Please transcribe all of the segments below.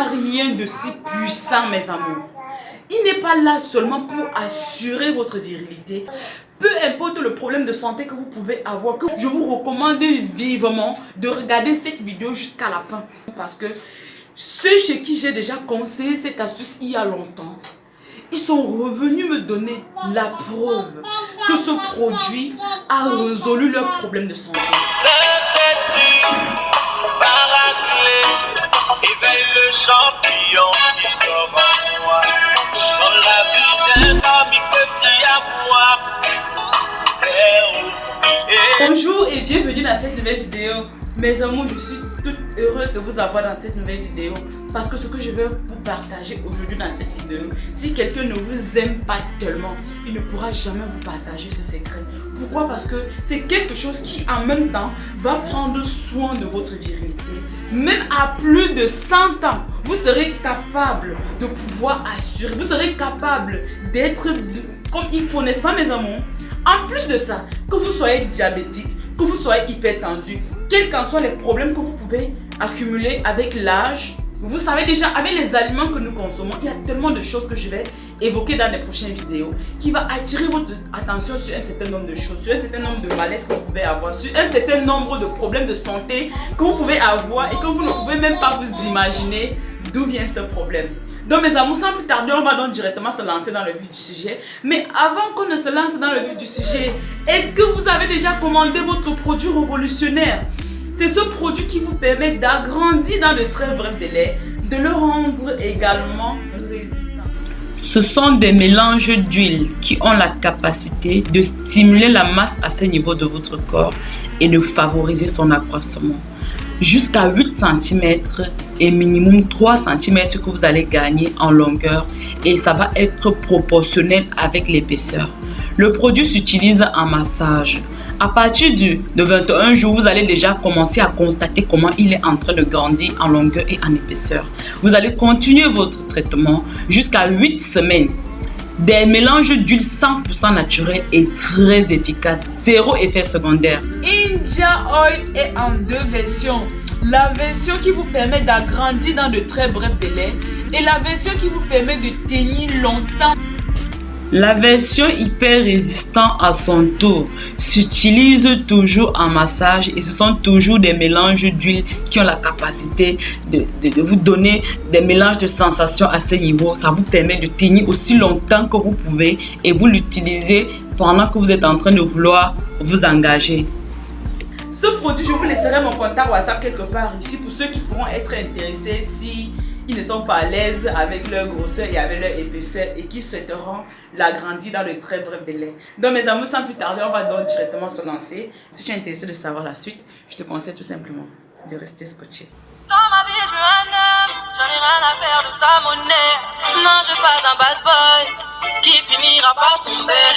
a rien de si puissant, mes amours. Il n'est pas là seulement pour assurer votre virilité. Peu importe le problème de santé que vous pouvez avoir, que je vous recommande vivement de regarder cette vidéo jusqu'à la fin. Parce que ceux chez qui j'ai déjà conseillé cette astuce il y a longtemps, ils sont revenus me donner la preuve que ce produit a résolu leurs problèmes de santé. Saint-Esprit, paraclet, éveille le champignon qui dort en moi. Dans la vie d'un ami petit à moi. Bonjour et bienvenue dans cette nouvelle vidéo. Mes amours, je suis toute heureuse de vous avoir dans cette nouvelle vidéo. Parce que ce que je vais vous partager aujourd'hui dans cette vidéo, si quelqu'un ne vous aime pas tellement, il ne pourra jamais vous partager ce secret. Pourquoi? Parce que c'est quelque chose qui en même temps va prendre soin de votre virilité. Même à plus de 100 ans, vous serez capable de pouvoir assurer, vous serez capable d'être comme il faut, n'est-ce pas mes amours? En plus de ça, que vous soyez diabétique, que vous soyez hypertendu, quels qu'en soient les problèmes que vous pouvez accumuler avec l'âge, vous savez déjà, avec les aliments que nous consommons, il y a tellement de choses que je vais évoquer dans les prochaines vidéos qui va attirer votre attention sur un certain nombre de choses, sur un certain nombre de malaises que vous pouvez avoir, sur un certain nombre de problèmes de santé que vous pouvez avoir et que vous ne pouvez même pas vous imaginer d'où vient ce problème. Donc mes amours, sans plus tarder, on va donc directement se lancer dans le vif du sujet. Mais avant qu'on ne se lance dans le vif du sujet, est-ce que vous avez déjà commandé votre produit révolutionnaire? C'est ce produit qui vous permet d'agrandir dans de très brefs délais, de le rendre également résistant. Ce sont des mélanges d'huile qui ont la capacité de stimuler la masse à ce niveau de votre corps et de favoriser son accroissement. Jusqu'à 8 cm et minimum 3 cm que vous allez gagner en longueur et ça va être proportionnel avec l'épaisseur. Le produit s'utilise en massage. À partir de 21 jours, vous allez déjà commencer à constater comment il est en train de grandir en longueur et en épaisseur. Vous allez continuer votre traitement jusqu'à 8 semaines. Des mélanges d'huile 100% naturelle et très efficace, zéro effet secondaire. India Oil est en deux versions. La version qui vous permet d'agrandir dans de très brefs délais et la version qui vous permet de tenir longtemps. La version hyper résistant à son tour s'utilise toujours en massage et ce sont toujours des mélanges d'huile qui ont la capacité de vous donner des mélanges de sensations à ce niveau. Ça vous permet de tenir aussi longtemps que vous pouvez et vous l'utilisez pendant que vous êtes en train de vouloir vous engager. Ce produit, je vous laisserai mon contact WhatsApp quelque part ici pour ceux qui pourront être intéressés si ils ne sont pas à l'aise avec leur grosseur et avec leur épaisseur et qui souhaiteront l'agrandir dans de très brefs délais. Donc mes amours, sans plus tarder, on va donc directement se lancer. Si tu es intéressé de savoir la suite, je te conseille tout simplement de rester scotché. Dans ma vie, je veux un homme, j'en ai rien à faire de ta monnaie. Non, je veux pas d'un bad boy qui finira par tomber.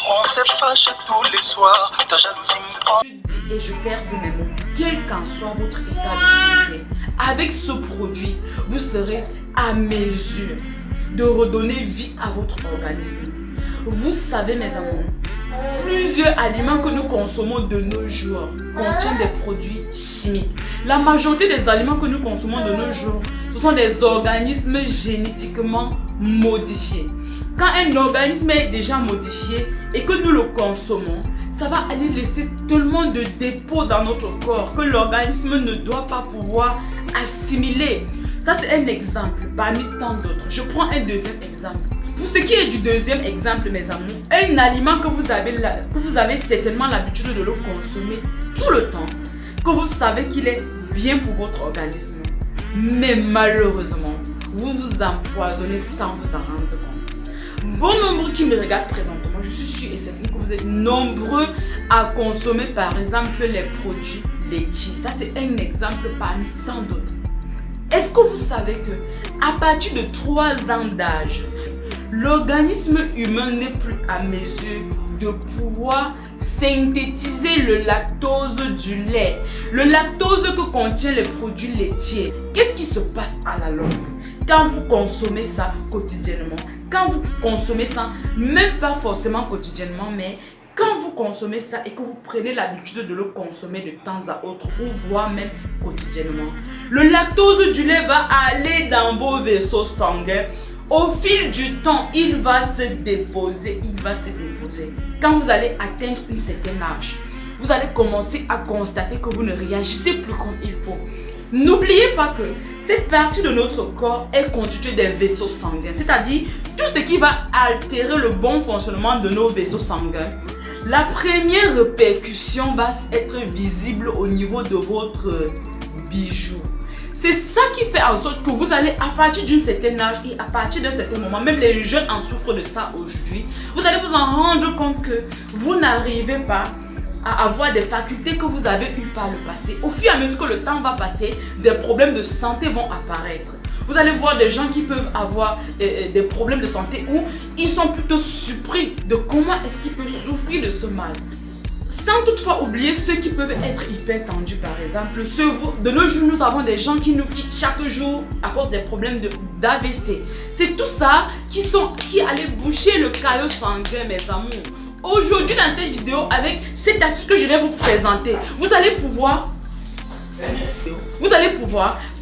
On s'est fâché tous les soirs, ta jalousie me prend. Je dis et je perds mes mots, quel qu'en soit votre état de santé, avec ce produit, vous serez à mesure de redonner vie à votre organisme. Vous savez mes amours, plusieurs aliments que nous consommons de nos jours contiennent des produits chimiques. La majorité des aliments que nous consommons de nos jours, ce sont des organismes génétiquement modifiés. Quand un organisme est déjà modifié et que nous le consommons, ça va aller laisser tellement de dépôts dans notre corps que l'organisme ne doit pas pouvoir assimiler. Ça c'est un exemple parmi tant d'autres. Je prends un deuxième exemple. Pour ce qui est du deuxième exemple mes amours, un aliment que vous avez certainement l'habitude de le consommer tout le temps, que vous savez qu'il est bien pour votre organisme, mais malheureusement, vous vous empoisonnez sans vous en rendre compte. Bon nombre qui me regardent présentement, je suis sûre et certaine que vous êtes nombreux à consommer par exemple les produits laitiers. Ça c'est un exemple parmi tant d'autres. Est-ce que vous savez que à partir de 3 ans d'âge, l'organisme humain n'est plus à mesure de pouvoir synthétiser le lactose du lait. Le lactose que contiennent les produits laitiers. Qu'est-ce qui se passe à la longue quand vous consommez ça quotidiennement? Quand vous consommez ça, même pas forcément quotidiennement, mais quand vous consommez ça et que vous prenez l'habitude de le consommer de temps à autre ou voire même quotidiennement, le lactose du lait va aller dans vos vaisseaux sanguins. Au fil du temps, il va se déposer. Quand vous allez atteindre un certain âge, vous allez commencer à constater que vous ne réagissez plus comme il faut. N'oubliez pas que cette partie de notre corps est constituée des vaisseaux sanguins, c'est-à-dire tout ce qui va altérer le bon fonctionnement de nos vaisseaux sanguins. La première répercussion va être visible au niveau de votre bijou. C'est ça qui fait en sorte que vous allez, à partir d'un certain âge et à partir d'un certain moment, même les jeunes en souffrent de ça aujourd'hui, vous allez vous en rendre compte que vous n'arrivez pas à avoir des facultés que vous avez eues par le passé. Au fur et à mesure que le temps va passer, des problèmes de santé vont apparaître. Vous allez voir des gens qui peuvent avoir des problèmes de santé où ils sont plutôt surpris de comment est-ce qu'ils peuvent souffrir de ce mal. Sans toutefois oublier ceux qui peuvent être hyper tendus par exemple. De nos jours, nous avons des gens qui nous quittent chaque jour à cause des problèmes d'AVC. C'est tout ça qui allait boucher le caillot sanguin, mes amours. Aujourd'hui dans cette vidéo, avec cette astuce que je vais vous présenter, vous allez pouvoir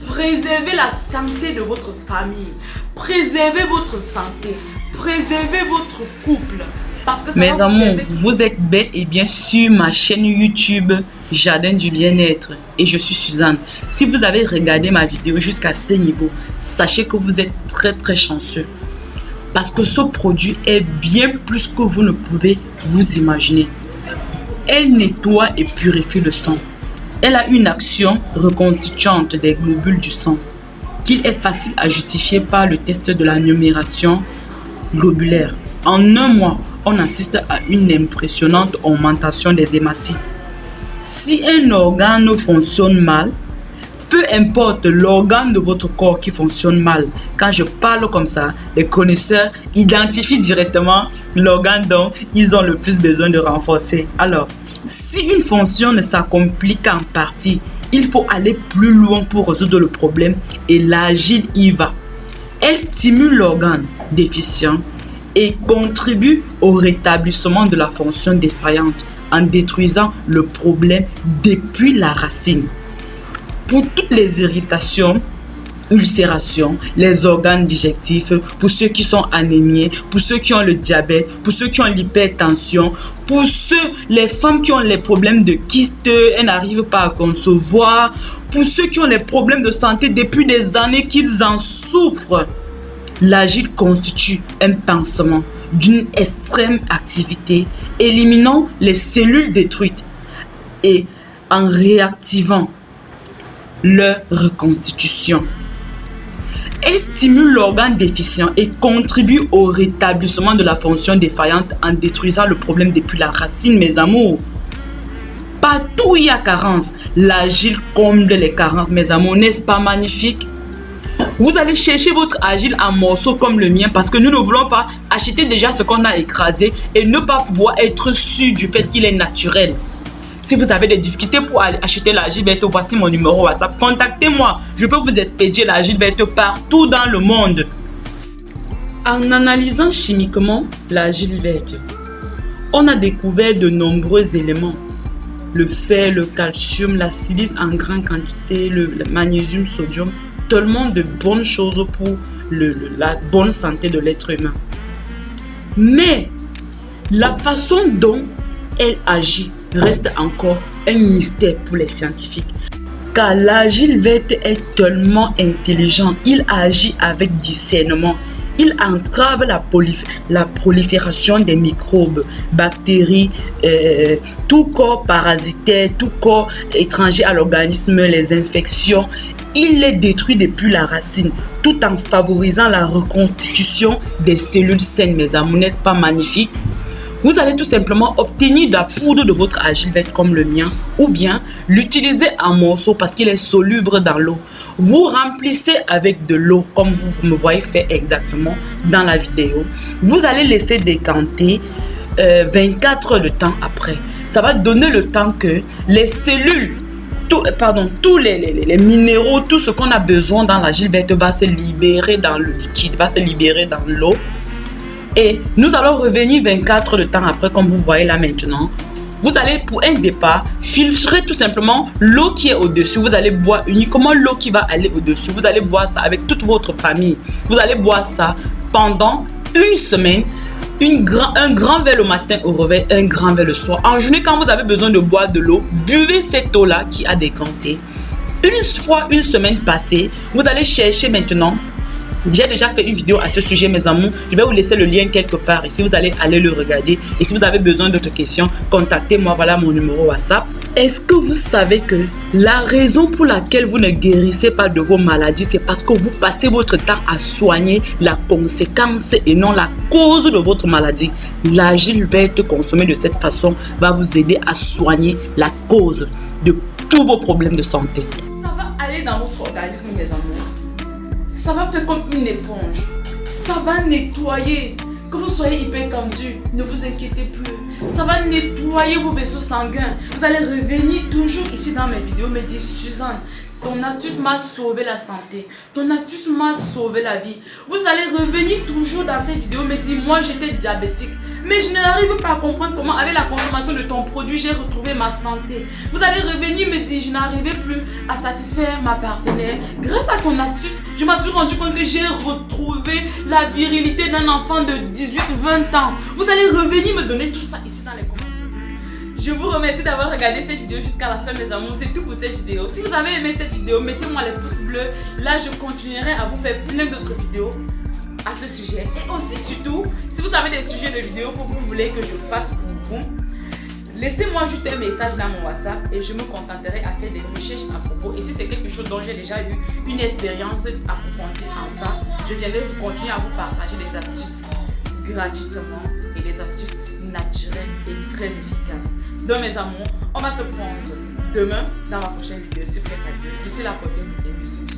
préserver la santé de votre famille, préserver votre santé, préserver votre couple. Parce que ça mes amours, vous êtes bel et bien sur ma chaîne YouTube Jardin du Bien-être et je suis Suzanne. Si vous avez regardé ma vidéo jusqu'à ce niveau, sachez que vous êtes très très chanceux. Parce que ce produit est bien plus que vous ne pouvez vous imaginer. Elle nettoie et purifie le sang. Elle a une action reconstituante des globules du sang qu'il est facile à justifier par le test de la numération globulaire. En un mois, on assiste à une impressionnante augmentation des hématies. Si un organe fonctionne mal, peu importe l'organe de votre corps qui fonctionne mal, quand je parle comme ça, les connaisseurs identifient directement l'organe dont ils ont le plus besoin de renforcer. Alors, si une fonction ne s'accomplit qu'en partie, il faut aller plus loin pour résoudre le problème et l'agile y va. Elle stimule l'organe déficient et contribue au rétablissement de la fonction défaillante en détruisant le problème depuis la racine. Pour toutes les irritations, ulcérations, les organes digestifs, pour ceux qui sont anémiés, pour ceux qui ont le diabète, pour ceux qui ont l'hypertension, pour les femmes qui ont les problèmes de kyste, elles n'arrivent pas à concevoir, pour ceux qui ont les problèmes de santé depuis des années qu'ils en souffrent. L'agile constitue un pansement d'une extrême activité, éliminant les cellules détruites et en réactivant leur reconstitution. Elle stimule l'organe déficient et contribue au rétablissement de la fonction défaillante en détruisant le problème depuis la racine, mes amours. Partout où il y a carence, l'agile comble les carences, mes amours. N'est-ce pas magnifique? Vous allez chercher votre agile en morceaux comme le mien parce que nous ne voulons pas acheter déjà ce qu'on a écrasé et ne pas pouvoir être sûr du fait qu'il est naturel. Si vous avez des difficultés pour acheter l'agile verte, voici mon numéro WhatsApp. Contactez-moi. Je peux vous expédier l'agile verte partout dans le monde. En analysant chimiquement l'agile verte, on a découvert de nombreux éléments. Le fer, le calcium, la silice en grande quantité, le magnésium, sodium. Tellement de bonnes choses pour la bonne santé de l'être humain. Mais la façon dont elle agit reste encore un mystère pour les scientifiques. Car l'agile verte est tellement intelligent, il agit avec discernement. Il entrave la prolifération des microbes, bactéries, tout corps parasitaire, tout corps étranger à l'organisme, les infections. Il les détruit depuis la racine, tout en favorisant la reconstitution des cellules saines, mes amours. N'est-ce pas magnifique? Vous allez tout simplement obtenir de la poudre de votre agile verte comme le mien ou bien l'utiliser en morceaux parce qu'il est soluble dans l'eau. Vous remplissez avec de l'eau comme vous me voyez faire exactement dans la vidéo. Vous allez laisser décanter 24 heures de temps après. Ça va donner le temps que les cellules, tous les minéraux, tout ce qu'on a besoin dans l'agile verte va se libérer dans le liquide, va se libérer dans l'eau. Et nous allons revenir 24 heures de temps après, comme vous voyez là maintenant. Vous allez, pour un départ, filtrer tout simplement l'eau qui est au-dessus. Vous allez boire uniquement l'eau qui va aller au-dessus. Vous allez boire ça avec toute votre famille. Vous allez boire ça pendant une semaine. Un grand verre le matin au réveil, un grand verre le soir. En journée, quand vous avez besoin de boire de l'eau, buvez cette eau-là qui a décanté. Une fois une semaine passée, vous allez chercher maintenant. J'ai déjà fait une vidéo à ce sujet, mes amours. Je vais vous laisser le lien quelque part ici. Vous allez aller le regarder. Et si vous avez besoin d'autres questions, contactez-moi. Voilà mon numéro WhatsApp. Est-ce que vous savez que la raison pour laquelle vous ne guérissez pas de vos maladies, c'est parce que vous passez votre temps à soigner la conséquence et non la cause de votre maladie. L'argile verte consommée de cette façon va vous aider à soigner la cause de tous vos problèmes de santé. Ça va aller dans votre organisme, mes amours. Ça va faire comme une éponge. Ça va nettoyer. Que vous soyez hyper tendu, ne vous inquiétez plus. Ça va nettoyer vos vaisseaux sanguins. Vous allez revenir toujours ici dans mes vidéos me dire: Suzanne, ton astuce m'a sauvé la santé. Ton astuce m'a sauvé la vie. Vous allez revenir toujours dans ces vidéos me dire: moi j'étais diabétique, mais je n'arrive pas à comprendre comment avec la consommation de ton produit j'ai retrouvé ma santé. Vous allez revenir me dire: je n'arrivais plus à satisfaire ma partenaire. Grâce à ton astuce, je me suis rendu compte que j'ai retrouvé la virilité d'un enfant de 18-20 ans. Vous allez revenir me donner tout ça ici dans les commentaires. Je vous remercie d'avoir regardé cette vidéo jusqu'à la fin, mes amours. C'est tout pour cette vidéo. Si vous avez aimé cette vidéo, mettez-moi les pouces bleus. Là, je continuerai à vous faire plein d'autres vidéos à ce sujet. Et aussi, surtout, si vous avez des sujets de vidéos que vous voulez que je fasse pour vous, laissez-moi juste un message dans mon WhatsApp et je me contenterai à faire des recherches à propos. Et si c'est quelque chose dont j'ai déjà eu une expérience approfondie en ça, je viendrai vous continuer à vous partager des astuces gratuitement et des astuces naturelles et très efficaces. Donc mes amours, on va se prendre demain dans ma prochaine vidéo. S'il vous plaît, Dieu. D'ici là, portez-vous bien.